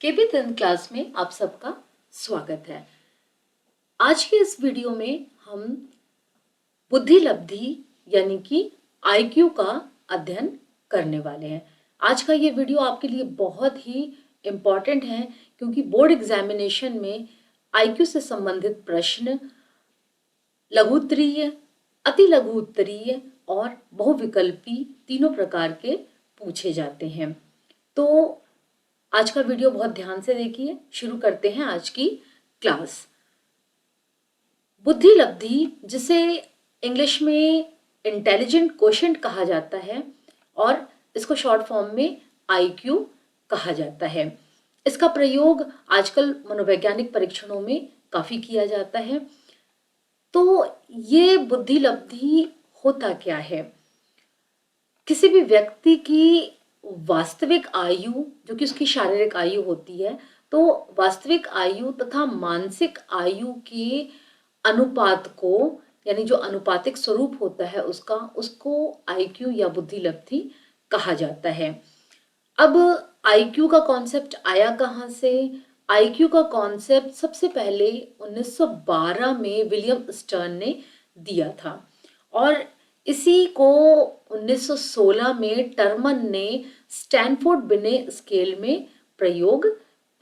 केबी 10 class में आप सबका स्वागत है। आज के इस वीडियो में हम बुद्धि लब्धि यानी कि आईक्यू का अध्ययन करने वाले हैं। आज का ये वीडियो आपके लिए बहुत ही इम्पॉर्टेंट है क्योंकि बोर्ड एग्जामिनेशन में आईक्यू से संबंधित प्रश्न लघु उत्तरीय, अति लघु उत्तरीय और बहुविकल्पी तीनों प्रकार के पूछे जाते हैं। तो आज का वीडियो बहुत ध्यान से देखिए। शुरू करते हैं आज की क्लास। बुद्धि लब्धि, जिसे इंग्लिश में इंटेलिजेंट क्वोशेंट कहा जाता है और इसको शॉर्ट फॉर्म में आईक्यू कहा जाता है। इसका प्रयोग आजकल मनोवैज्ञानिक परीक्षणों में काफी किया जाता है। तो ये बुद्धि लब्धि होता क्या है? किसी भी व्यक्ति की वास्तविक आयु, जो कि उसकी शारीरिक आयु होती है, तो वास्तविक आयु तथा मानसिक आयु के अनुपात को, यानी जो अनुपातिक स्वरूप होता है उसको आईक्यू या बुद्धि लब्धि कहा जाता है। अब आईक्यू का कॉन्सेप्ट आया कहाँ से? आईक्यू का कॉन्सेप्ट सबसे पहले 1912 में विलियम स्टर्न ने दिया था और इसी को 1916 में टर्मन ने स्टैनफोर्ड बिने स्केल में प्रयोग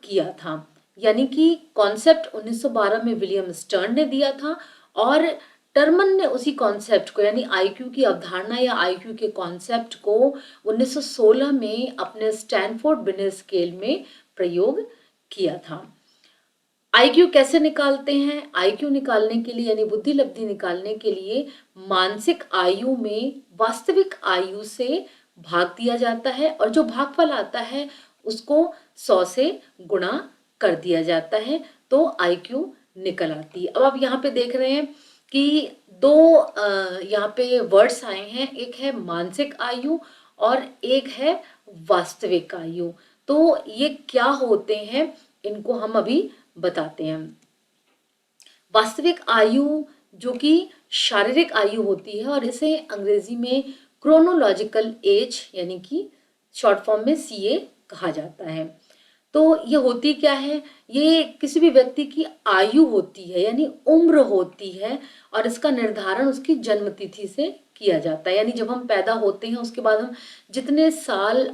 किया था। यानी कि कॉन्सेप्ट 1912 में विलियम स्टर्न ने दिया था और टर्मन ने उसी कॉन्सेप्ट को, यानी आईक्यू की अवधारणा या आईक्यू के कॉन्सेप्ट को 1916 में अपने स्टैनफोर्ड बिने स्केल में प्रयोग किया था। आईक्यू कैसे निकालते हैं? आईक्यू निकालने के लिए यानी बुद्धि लब्धि निकालने के लिए मानसिक आयु में वास्तविक आयु से भाग दिया जाता है और जो भागफल आता है उसको 100 से गुणा कर दिया जाता है, तो आईक्यू निकल आती है। अब आप यहाँ पे देख रहे हैं कि दो यहाँ पे वर्ड्स आए हैं, एक है मानसिक आयु और एक है वास्तविक आयु। तो ये क्या होते हैं, इनको हम अभी बताते हैं। वास्तविक आयु जो कि शारीरिक आयु होती है और इसे अंग्रेजी में क्रोनोलॉजिकल एज यानी कि शॉर्ट फॉर्म में सीए कहा जाता है। तो ये होती क्या है? ये किसी भी व्यक्ति की आयु होती है यानी उम्र होती है और इसका निर्धारण उसकी जन्म तिथि से किया जाता है। यानी जब हम पैदा होते हैं उसके बाद हम जितने साल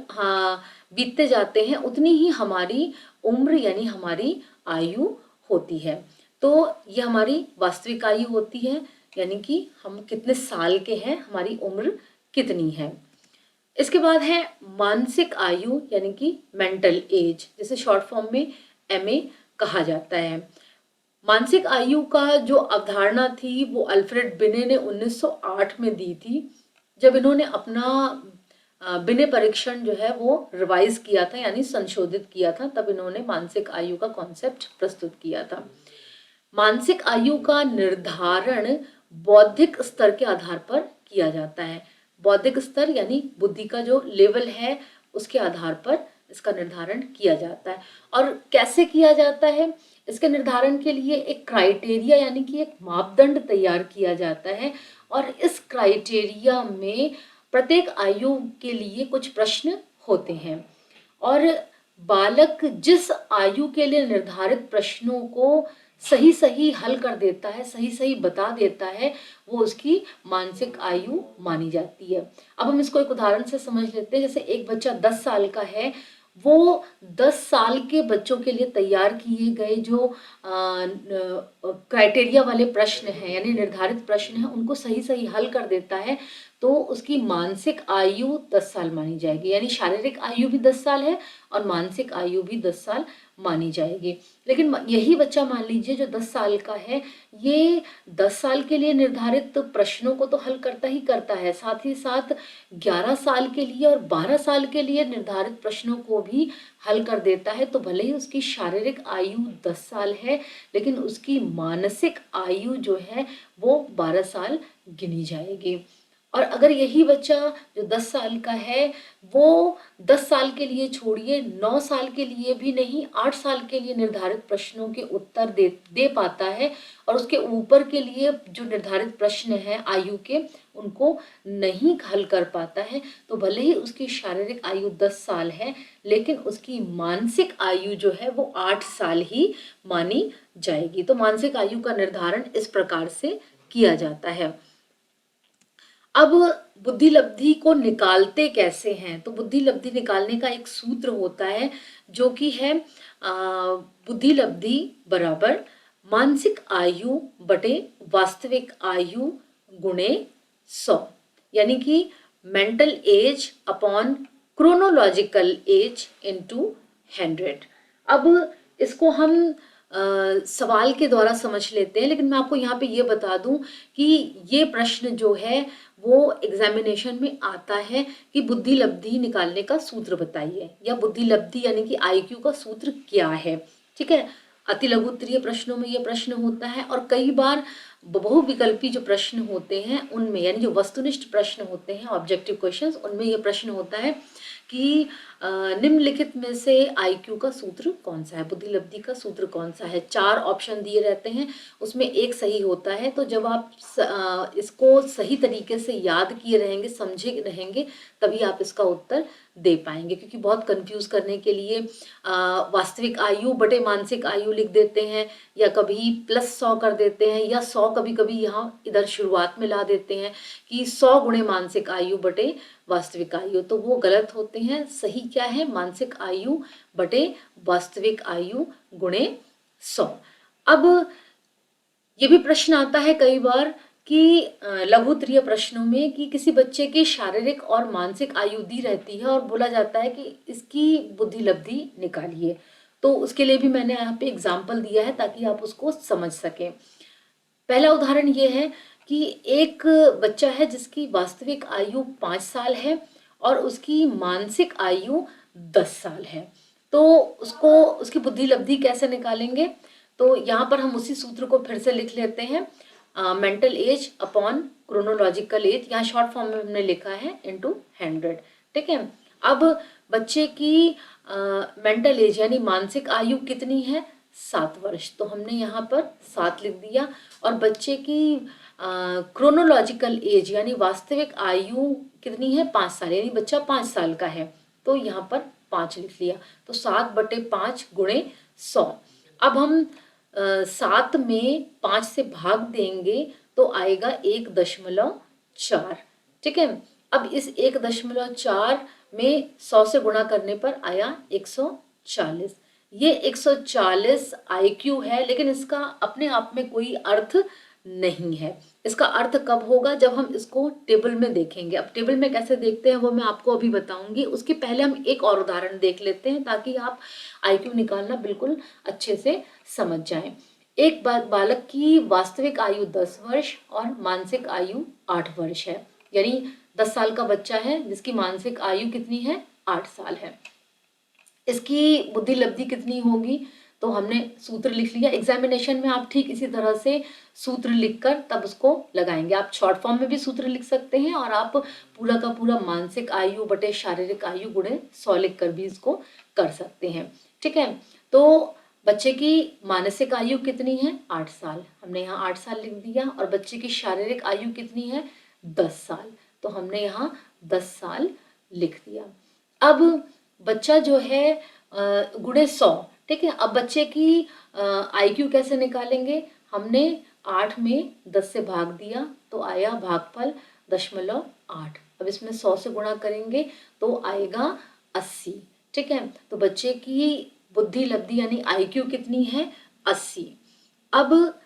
बीतते जाते हैं उतनी ही हमारी उम्र यानी हमारी आयु होती है। तो ये हमारी वास्तविक आयु होती है, यानी कि हम कितने साल के हैं, हमारी उम्र कितनी है। इसके बाद है मानसिक आयु यानी कि मेंटल एज, जिसे शॉर्ट फॉर्म में एमए कहा जाता है। मानसिक आयु का जो अवधारणा थी वो अल्फ्रेड बिने ने 1908 में दी थी, जब इन्होंने अपना बिने परीक्षण जो है वो रिवाइज किया था यानी संशोधित किया था, तब इन्होंने मानसिक आयु का कॉन्सेप्ट प्रस्तुत किया था। मानसिक आयु का निर्धारण बौद्धिक स्तर के आधार पर किया जाता है। बौद्धिक स्तर यानी बुद्धि का जो लेवल है उसके आधार पर इसका निर्धारण किया जाता है। और कैसे किया जाता है? इसके निर्धारण के लिए एक क्राइटेरिया यानी कि एक मापदंड तैयार किया जाता है और इस क्राइटेरिया में प्रत्येक आयु के लिए कुछ प्रश्न होते हैं और बालक जिस आयु के लिए निर्धारित प्रश्नों को सही सही हल कर देता है, सही सही बता देता है, वो उसकी मानसिक आयु मानी जाती है। अब हम इसको एक उदाहरण से समझ लेते हैं। जैसे एक बच्चा 10 साल का है, वो 10 साल के बच्चों के लिए तैयार किए गए जो क्राइटेरिया वाले प्रश्न हैं यानी निर्धारित प्रश्न हैं उनको सही सही हल कर देता है, तो उसकी मानसिक आयु 10 साल मानी जाएगी। यानी शारीरिक आयु भी 10 साल है और मानसिक आयु भी 10 साल मानी जाएगी। लेकिन यही बच्चा मान लीजिए जो 10 साल का है, ये 10 साल के लिए निर्धारित प्रश्नों को तो हल करता ही करता है, साथ ही साथ 11 साल के लिए और 12 साल के लिए निर्धारित प्रश्नों को भी हल कर देता है। तो भले ही उसकी शारीरिक आयु 10 साल है, लेकिन उसकी मानसिक आयु जो है वो 12 साल गिनी जाएगी। और अगर यही बच्चा जो 10 साल का है वो 10 साल के लिए छोड़िए 9 साल के लिए भी नहीं, 8 साल के लिए निर्धारित प्रश्नों के उत्तर दे पाता है और उसके ऊपर के लिए जो निर्धारित प्रश्न है आयु के उनको नहीं हल कर पाता है, तो भले ही उसकी शारीरिक आयु 10 साल है, लेकिन उसकी मानसिक आयु जो है वो 8 साल ही मानी जाएगी। तो मानसिक आयु का निर्धारण इस प्रकार से किया जाता है। अब बुद्धि लब्धि को निकालते कैसे हैं? तो बुद्धि लब्धि निकालने का एक सूत्र होता है, जो कि है बुद्धि लब्धि बराबर मानसिक आयु बटे वास्तविक आयु गुणे 100, यानी कि mental as upon chronological age into 100। अब इसको हम सवाल के द्वारा समझ लेते हैं, लेकिन मैं आपको यहाँ पे ये बता दूं कि ये प्रश्न जो है वो एग्जामिनेशन में आता है कि बुद्धि लब्धि निकालने का सूत्र बताइए, या बुद्धि लब्धि यानी कि आईक्यू का सूत्र क्या है। ठीक है, अति लघु उत्तरीय प्रश्नों में ये प्रश्न होता है, और कई बार बहुविकल्पी जो प्रश्न होते हैं उनमें, यानी जो वस्तुनिष्ठ प्रश्न होते हैं, ऑब्जेक्टिव क्वेश्चंस, उनमें ये प्रश्न होता है कि निम्नलिखित में से आईक्यू का सूत्र कौन सा है, बुद्धि लब्धि का सूत्र कौन सा है। 4 ऑप्शन दिए रहते हैं, उसमें एक सही होता है। तो जब आप इसको सही तरीके से याद किए रहेंगे, समझे रहेंगे, तभी आप इसका उत्तर दे पाएंगे। क्योंकि बहुत कंफ्यूज करने के लिए वास्तविक आयु बटे मानसिक आयु लिख देते हैं, या कभी +100 कर देते हैं, या 100 कभी कभी यहाँ इधर शुरुआत में ला देते हैं कि 100 गुणे मानसिक आयु बटे वास्तविक आयु, तो वो गलत होते हैं। सही क्या है? मानसिक आयु बटे वास्तविक आयु गुणे 100। अब ये भी प्रश्न आता है कई बार कि लघु उत्तरीय प्रश्नों में कि किसी बच्चे की शारीरिक और मानसिक आयु दी रहती है और बोला जाता है कि इसकी बुद्धि लब्धि निकालिए। तो उसके लिए भी मैंने यहाँ पे एग्जाम्पल दिया है ताकि आप उसको समझ सकें। पहला उदाहरण ये है कि एक बच्चा है जिसकी वास्तविक आयु 5 साल है और उसकी मानसिक आयु 10 साल है। तो उसको उसकी बुद्धि लब्धि कैसे निकालेंगे? तो यहाँ पर हम उसी सूत्र को फिर से लिख लेते हैं, mental as upon chronological age, यहाँ शॉर्ट फॉर्म में हमने लिखा है इनटू 100। ठीक है, अब बच्चे की मेंटल एज यानी मानसिक आयु कितनी है? 7 वर्ष, तो हमने यहाँ पर 7 लिख दिया। और बच्चे की क्रोनोलॉजिकल एज यानी वास्तविक आयु कितनी है? 5 साल, यानी बच्चा 5 साल का है, तो यहाँ पर 5 लिख लिया। तो 7 बटे 5 गुणे 100। अब हम 7 में 5 से भाग देंगे तो आएगा 1.4। ठीक है, अब इस 1.4 में 100 से गुणा करने पर आया 140। ये 140 आईक्यू है, लेकिन इसका अपने आप में कोई अर्थ नहीं है। इसका अर्थ कब होगा? जब हम इसको टेबल में देखेंगे। अब टेबल में कैसे देखते हैं वो मैं आपको अभी बताऊंगी। उसके पहले हम एक और उदाहरण देख लेते हैं ताकि आप आईक्यू निकालना बिल्कुल अच्छे से समझ जाएं। एक बालक की वास्तविक आयु 10 वर्ष और मानसिक आयु 8 वर्ष है, यानी 10 साल का बच्चा है जिसकी मानसिक आयु कितनी है? 8 साल है। इसकी बुद्धि लब्धि कितनी होगी? तो हमने सूत्र लिख लिया। एग्जामिनेशन में आप ठीक इसी तरह से सूत्र लिखकर तब उसको लगाएंगे। आप शॉर्ट फॉर्म में भी सूत्र लिख सकते हैं और आप पूरा का पूरा मानसिक आयु बटे शारीरिक आयु गुणे 100 लिख कर भी इसको कर सकते हैं। ठीक है, तो बच्चे की मानसिक आयु कितनी है? 8 साल, हमने यहाँ 8 साल लिख दिया। और बच्चे की शारीरिक आयु कितनी है? 10 साल, तो हमने यहाँ 10 साल लिख दिया। अब बच्चा जो है गुणे 100। ठीक है, अब बच्चे की आईक्यू कैसे निकालेंगे? हमने 8 में 10 से भाग दिया तो आया भागफल 0.8। अब इसमें 100 से गुणा करेंगे तो आएगा 80। ठीक है, तो बच्चे की बुद्धि लब्धि यानी आईक्यू कितनी है? 80। अब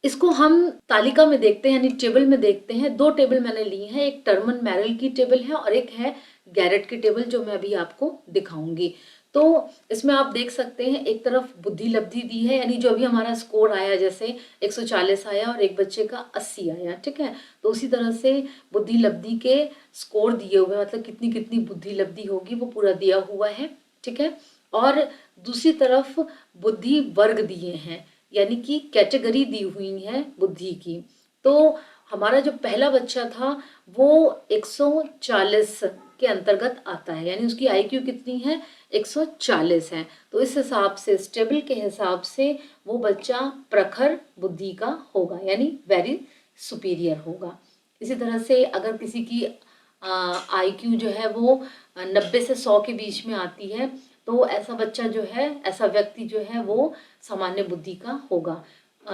इसको हम तालिका में देखते हैं, यानी टेबल में देखते हैं। 2 टेबल मैंने ली हैं, एक टर्मन मैरल की टेबल है और एक है गैरेट की टेबल, जो मैं अभी आपको दिखाऊंगी। तो इसमें आप देख सकते हैं एक तरफ बुद्धि लब्धि दी है, यानी जो अभी हमारा स्कोर आया, जैसे 140 आया और एक बच्चे का 80 आया। ठीक है, तो उसी तरह से बुद्धि लब्धि के स्कोर दिए हुए, मतलब कितनी कितनी बुद्धि लब्धि होगी वो पूरा दिया हुआ है। ठीक है, और दूसरी तरफ बुद्धि वर्ग दिए हैं, यानी कि कैटेगरी दी हुई है बुद्धि की। तो हमारा जो पहला बच्चा था वो 140 के अंतर्गत आता है, यानी उसकी आईक्यू कितनी है? 140 है। तो इस हिसाब से, इस टेबल के हिसाब से वो बच्चा प्रखर बुद्धि का होगा, यानी वेरी सुपीरियर होगा। इसी तरह से अगर किसी की IQ जो है वो 90 से 100 के बीच में आती है, तो ऐसा बच्चा जो है, ऐसा व्यक्ति जो है वो सामान्य बुद्धि का होगा।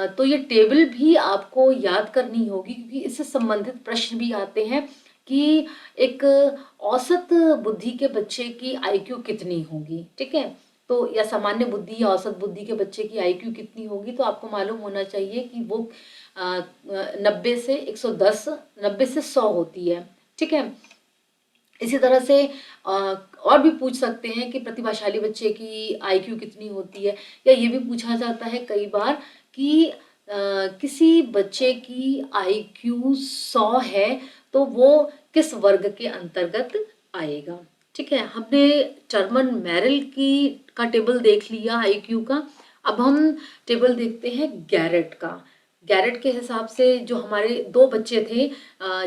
तो ये टेबल भी आपको याद करनी होगी, क्योंकि इससे संबंधित प्रश्न भी आते हैं कि एक औसत बुद्धि के बच्चे की IQ कितनी होगी, ठीक है। तो या सामान्य बुद्धि या औसत बुद्धि के बच्चे की IQ कितनी होगी, तो आपको मालूम होना चाहिए कि वो 90 से 110, 90 से 100 होती है, ठीक है। इसी तरह से और भी पूछ सकते हैं कि प्रतिभाशाली बच्चे की IQ कितनी होती है, या ये भी पूछा जाता है कई बार कि किसी बच्चे की IQ 100 है तो वो किस वर्ग के अंतर्गत आएगा, ठीक है। हमने टर्मन मेरिल की का टेबल देख लिया IQ का। अब हम टेबल देखते हैं गैरेट का। गैरेट के हिसाब से जो हमारे दो बच्चे थे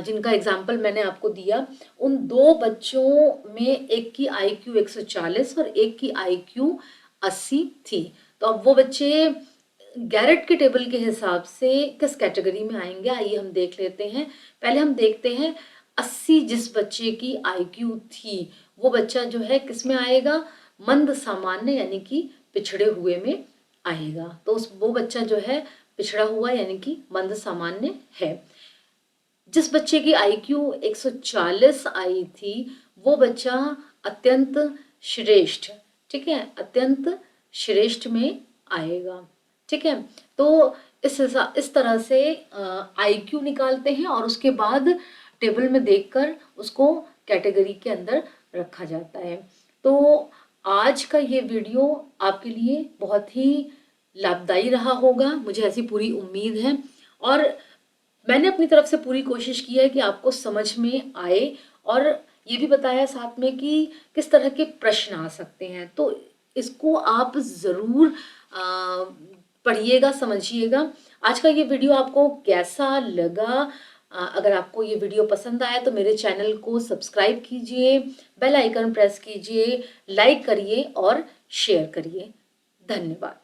जिनका एग्जाम्पल मैंने आपको दिया, उन दो बच्चों में एक की IQ 140 और एक की IQ 80 थी। तो अब वो बच्चे गैरेट के टेबल के हिसाब से किस कैटेगरी में आएंगे, आइए हम देख लेते हैं। पहले हम देखते हैं 80 जिस बच्चे की IQ थी, वो बच्चा जो है किस में आएगा, मंद सामान्य यानी कि पिछड़े हुए में आएगा। तो वो बच्चा जो है पिछड़ा हुआ यानी कि मंद सामान्य है। जिस बच्चे की IQ 140 आई थी, वो बच्चा अत्यंत श्रेष्ठ, ठीक है, अत्यंत श्रेष्ठ में आएगा, ठीक है। तो इस तरह से IQ निकालते हैं और उसके बाद टेबल में देखकर उसको कैटेगरी के अंदर रखा जाता है। तो आज का ये वीडियो आपके लिए बहुत ही लाभदायी रहा होगा, मुझे ऐसी पूरी उम्मीद है। और मैंने अपनी तरफ से पूरी कोशिश की है कि आपको समझ में आए, और ये भी बताया साथ में कि किस तरह के प्रश्न आ सकते हैं। तो इसको आप ज़रूर पढ़िएगा, समझिएगा। आज का ये वीडियो आपको कैसा लगा? अगर आपको ये वीडियो पसंद आया तो मेरे चैनल को सब्सक्राइब कीजिए, बेल आइकन प्रेस कीजिए, लाइक करिए और शेयर करिए। धन्यवाद।